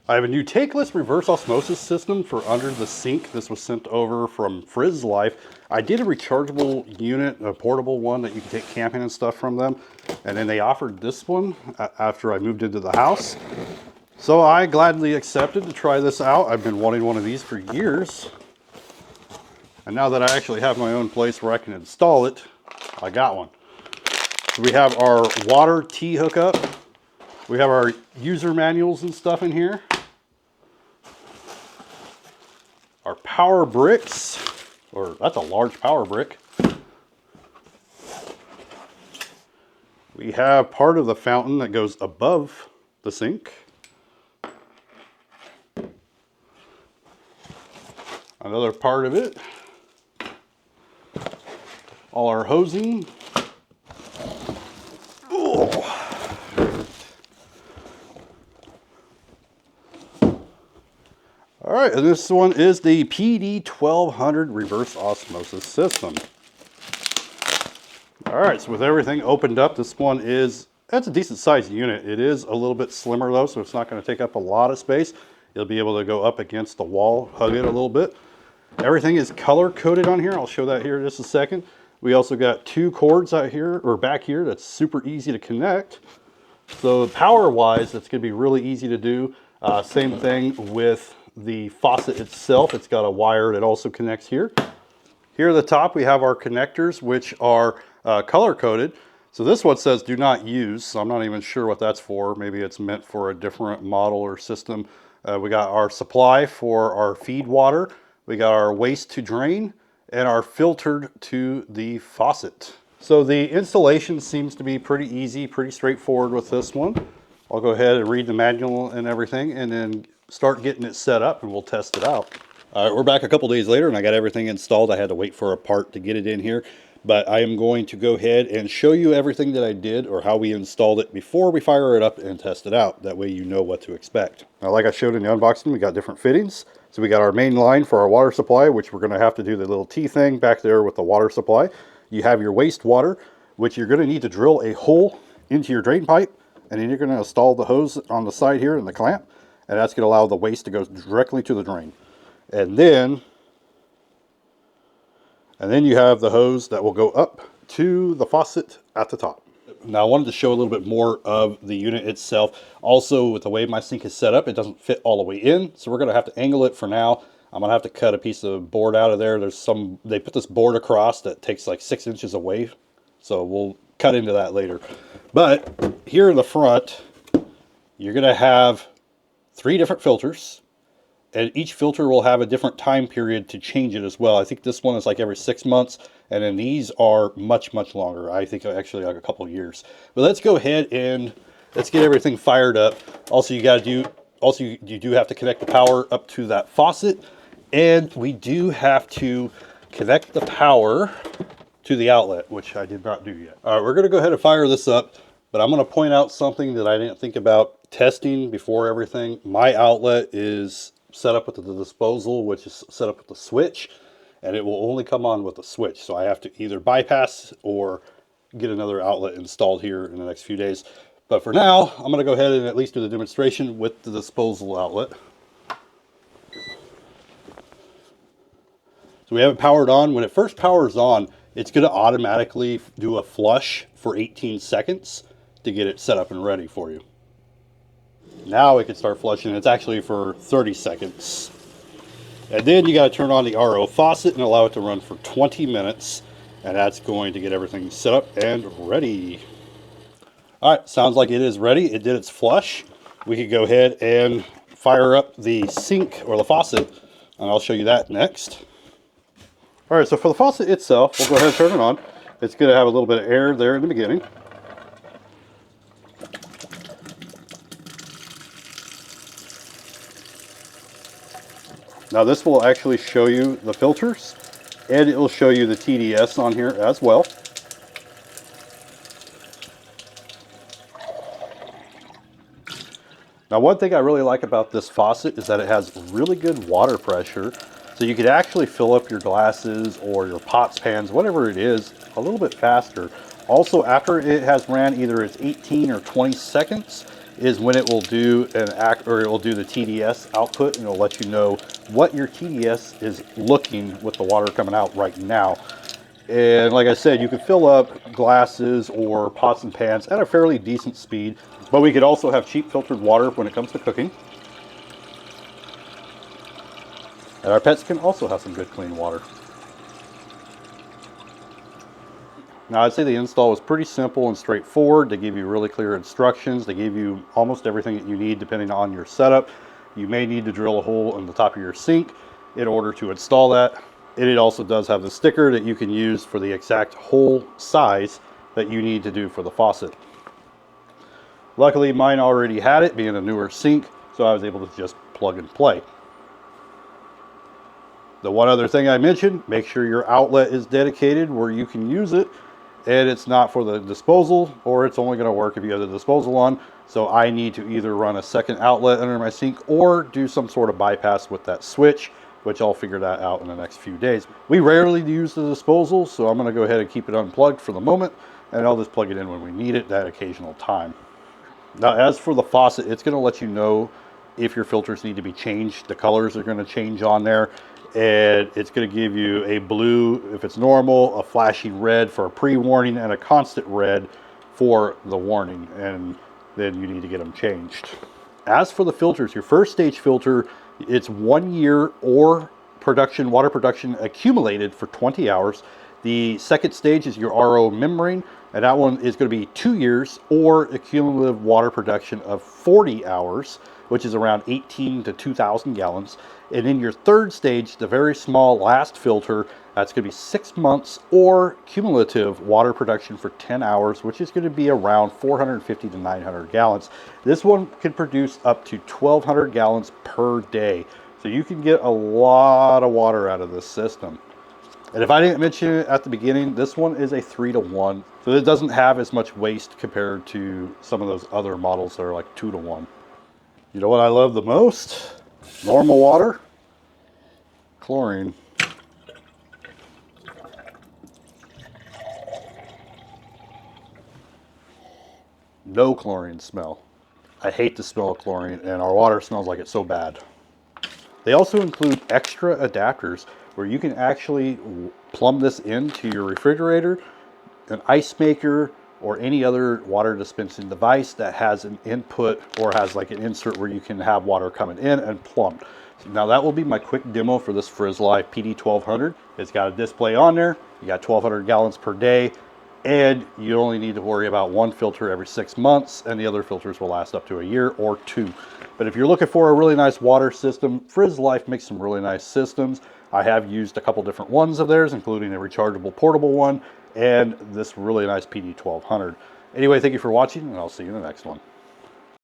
I have a new tankless reverse osmosis system for under the sink. This was sent over from Frizzlife. I did a rechargeable unit, a portable one that you can take camping and stuff from them. And then they offered this one after I moved into the house. So I gladly accepted to try this out. I've been wanting one of these for years. And now that I actually have my own place where I can install it, I got one. So we have our water T hookup. We have our user manuals and stuff in here. Our power bricks, or that's a large power brick. We have part of the fountain that goes above the sink. Another part of it. All our hosing. All right, and this one is the PD1200 reverse osmosis system. All right, so with everything opened up, this one that's a decent sized unit. It is a little bit slimmer though, so it's not going to take up a lot of space. You'll be able to go up against the wall, hug it a little bit. Everything is color coded on here. I'll show that here in just a second. We also got 2 cords out here, or back here, that's super easy to connect. So power wise, it's going to be really easy to do. Same thing with the faucet itself. It's got a wire that also connects here. Here at the top we have our connectors, which are color coded. So this one says do not use, so I'm not even sure what that's for. Maybe it's meant for a different model or system. We got our supply for our feed water. We got our waste to drain and our filtered to the faucet. So the installation seems to be pretty easy, pretty straightforward with this one. I'll go ahead and read the manual and everything and then start getting it set up and we'll test it out. All right, we're back a couple days later and I got everything installed. I had to wait for a part to get it in here, but I am going to go ahead and show you everything that I did or how we installed it before we fire it up and test it out. That way you know what to expect. Now, like I showed in the unboxing, we got different fittings. So we got our main line for our water supply, which we're going to have to do the little T thing back there with the water supply. You have your wastewater, which you're going to need to drill a hole into your drain pipe, and then you're going to install the hose on the side here and the clamp, and that's going to allow the waste to go directly to the drain. And then you have the hose that will go up to the faucet at the top. Now I wanted to show a little bit more of the unit itself. Also, with the way my sink is set up, it doesn't fit all the way in, so we're going to have to angle it for now. I'm going to have to cut a piece of board out of there. They put this board across that takes like 6 inches away, so we'll cut into that later. But here in the front, you're going to have 3 different filters. And each filter will have a different time period to change it as well. I think this one is like every 6 months, and then these are much, much longer. I think actually like a couple years. But let's go ahead and let's get everything fired up. Also, you do have to connect the power up to that faucet, and we do have to connect the power to the outlet, which I did not do yet. All right, we're going to go ahead and fire this up, but I'm going to point out something that I didn't think about testing before everything. My outlet is set up with the disposal, which is set up with the switch, and it will only come on with the switch. So I have to either bypass or get another outlet installed here in the next few days. But for now, I'm going to go ahead and at least do the demonstration with the disposal outlet. So we have it powered on. When it first powers on, it's going to automatically do a flush for 18 seconds to get it set up and ready for you. Now it can start flushing. It's actually for 30 seconds. And then you got to turn on the RO faucet and allow it to run for 20 minutes. And that's going to get everything set up and ready. All right, sounds like it is ready. It did its flush. We could go ahead and fire up the sink or the faucet, and I'll show you that next. All right, so for the faucet itself, we'll go ahead and turn it on. It's going to have a little bit of air there in the beginning. Now this will actually show you the filters, and it will show you the TDS on here as well. Now one thing I really like about this faucet is that it has really good water pressure, so you could actually fill up your glasses or your pots, pans, whatever it is, a little bit faster. Also, after it has ran either its 18 or 20 seconds, is when it will do it will do the TDS output, and it'll let you know what your TDS is looking with the water coming out right now. And like I said, you can fill up glasses or pots and pans at a fairly decent speed, but we could also have cheap filtered water when it comes to cooking. And our pets can also have some good clean water. Now, I'd say the install was pretty simple and straightforward. They give you really clear instructions. They give you almost everything that you need depending on your setup. You may need to drill a hole in the top of your sink in order to install that. It also does have the sticker that you can use for the exact hole size that you need to do for the faucet. Luckily, mine already had it, being a newer sink, so I was able to just plug and play. The one other thing I mentioned, make sure your outlet is dedicated where you can use it, and it's not for the disposal, or it's only going to work if you have the disposal on. So I need to either run a second outlet under my sink or do some sort of bypass with that switch, which I'll figure that out in the next few days. We rarely use the disposal, so I'm going to go ahead and keep it unplugged for the moment, and I'll just plug it in when we need it that occasional time. Now, as for the faucet, it's going to let you know if your filters need to be changed. The colors are going to change on there, and it's going to give you a blue if it's normal, a flashing red for a pre-warning, and a constant red for the warning, and then you need to get them changed. As for the filters, your first stage filter, it's 1 year or water production accumulated for 20 hours. The second stage is your RO membrane, and that one is going to be 2 years or accumulative water production of 40 hours, which is around 18 to 2,000 gallons. And in your third stage, the very small last filter, that's going to be 6 months or cumulative water production for 10 hours, which is going to be around 450 to 900 gallons. This one can produce up to 1,200 gallons per day. So you can get a lot of water out of this system. And if I didn't mention it at the beginning, this one is a 3-to-1. So it doesn't have as much waste compared to some of those other models that are like 2-to-1. You know what I love the most? Normal water, chlorine. No chlorine smell. I hate the smell of chlorine, and our water smells like it's so bad. They also include extra adapters where you can actually plumb this into your refrigerator, an ice maker, or any other water dispensing device that has an input or has like an insert where you can have water coming in and plumbed. Now that will be my quick demo for this Frizzlife PD1200. It's got a display on there. You got 1,200 gallons per day, and you only need to worry about one filter every 6 months, and the other filters will last up to a year or 2. But if you're looking for a really nice water system, Frizzlife makes some really nice systems. I have used a couple different ones of theirs, including a rechargeable portable one and this really nice PD1200. Anyway, thank you for watching, and I'll see you in the next one.